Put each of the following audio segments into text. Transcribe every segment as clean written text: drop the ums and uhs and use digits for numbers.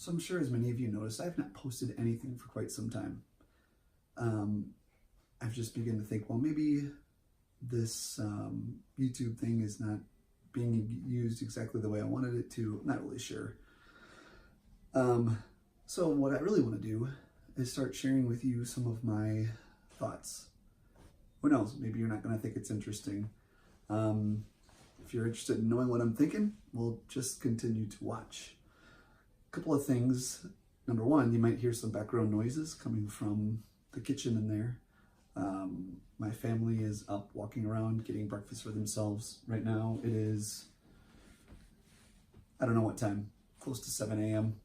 So I'm sure as many of you noticed, I've not posted anything for quite some time. I've just begun to think, well, maybe this YouTube thing is not being used exactly the way I wanted it to. I'm not really sure. So what I really want to do is start sharing with you some of my thoughts. Who knows, maybe you're not going to think it's interesting. If you're interested in knowing what I'm thinking, we'll just continue to watch. A couple of things. Number one, you might hear some background noises coming from the kitchen in there. My family is up walking around getting breakfast for themselves. Right now it is, I don't know what time, close to 7 a.m.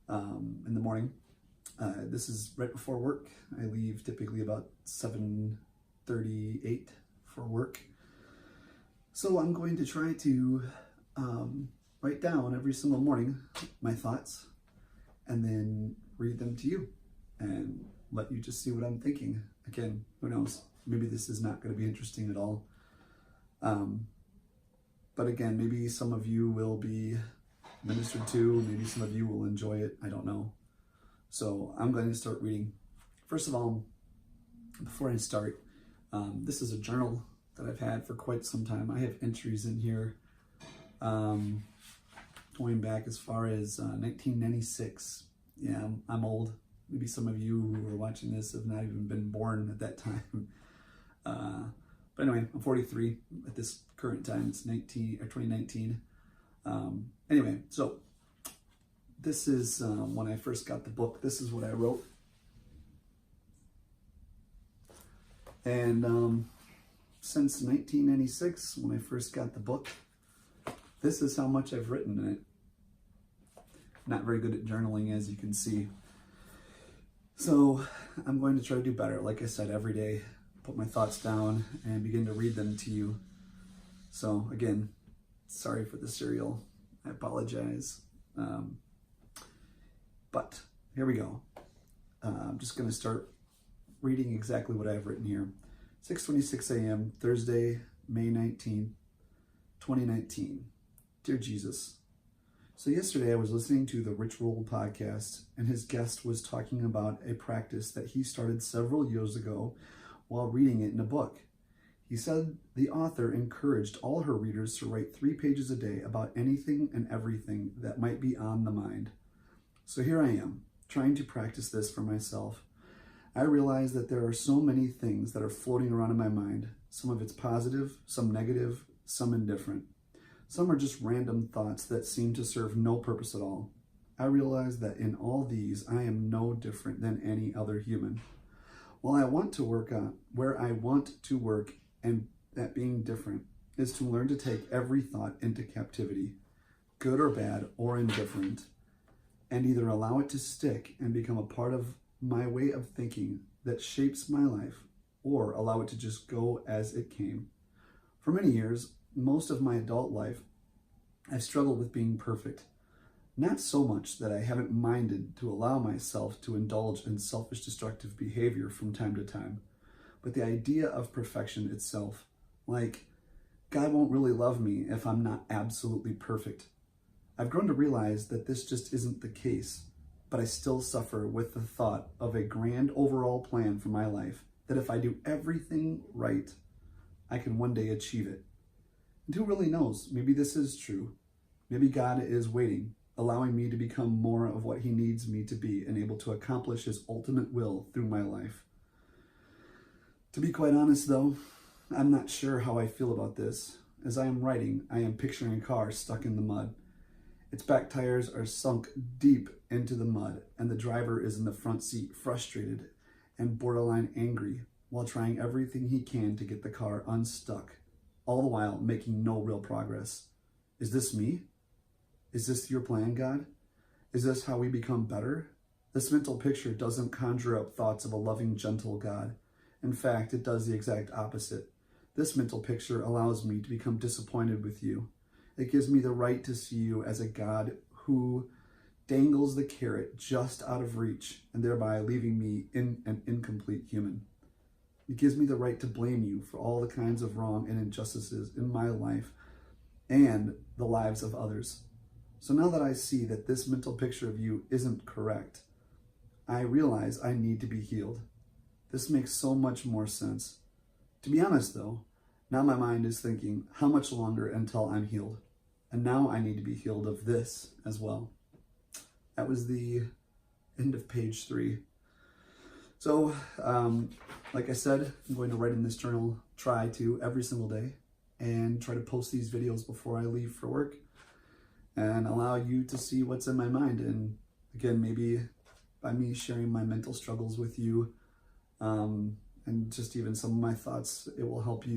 In the morning. This is right before work. I leave typically about 7:38 for work. So I'm going to try to write down every single morning my thoughts and then read them to you and let you just see what I'm thinking. Again, who knows? Maybe this is not going to be interesting at all. But again, maybe some of you will be ministered to, maybe some of you will enjoy it. I don't know. So I'm going to start reading. First of all, before I start, this is a journal that I've had for quite some time. I have entries in here going back as far as 1996. Yeah, I'm old. Maybe some of you who are watching this have not even been born at that time. But anyway, I'm 43 at this current time. It's 2019. Anyway, so this is when I first got the book. This is what I wrote. And since 1996, when I first got the book, this is how much I've written in it. Not very good at journaling, as you can see. So I'm going to try to do better. Like I said, every day, put my thoughts down and begin to read them to you. So again, sorry for the cereal. I apologize. But here we go. I'm just going to start reading exactly what I've written here. 6:26 a.m., Thursday, May 19, 2019. Dear Jesus, so yesterday I was listening to the Rich Roll podcast, and his guest was talking about a practice that he started several years ago while reading it in a book. He said the author encouraged all her readers to write 3 pages a day about anything and everything that might be on the mind. So here I am, trying to practice this for myself. I realize that there are so many things that are floating around in my mind. Some of it's positive, some negative, some indifferent. Some are just random thoughts that seem to serve no purpose at all. I realize that in all these, I am no different than any other human. While I want to work on where I want to work, and that being different is to learn to take every thought into captivity, good or bad or indifferent, and either allow it to stick and become a part of my way of thinking that shapes my life, or allow it to just go as it came. For many years, most of my adult life, I've struggled with being perfect. Not so much that I haven't minded to allow myself to indulge in selfish destructive behavior from time to time, but the idea of perfection itself, like God won't really love me if I'm not absolutely perfect. I've grown to realize that this just isn't the case, but I still suffer with the thought of a grand overall plan for my life, that if I do everything right, I can one day achieve it. And who really knows? Maybe this is true. Maybe God is waiting, allowing me to become more of what he needs me to be and able to accomplish his ultimate will through my life. To be quite honest though, I'm not sure how I feel about this. As I am writing, I am picturing a car stuck in the mud. Its back tires are sunk deep into the mud, and the driver is in the front seat, frustrated and borderline angry, while trying everything he can to get the car unstuck, all the while making no real progress. Is this me? Is this your plan, God? Is this how we become better? This mental picture doesn't conjure up thoughts of a loving, gentle God. In fact, it does the exact opposite. This mental picture allows me to become disappointed with you. It gives me the right to see you as a God who dangles the carrot just out of reach and thereby leaving me an incomplete human. It gives me the right to blame you for all the kinds of wrong and injustices in my life and the lives of others. So now that I see that this mental picture of you isn't correct, I realize I need to be healed. This makes so much more sense. To be honest though, now my mind is thinking, how much longer until I'm healed? And now I need to be healed of this as well. That was the end of page 3. So, like I said, I'm going to write in this journal, try to every single day, and try to post these videos before I leave for work, and allow you to see what's in my mind. And again, maybe by me sharing my mental struggles with you, and just even some of my thoughts, it will help you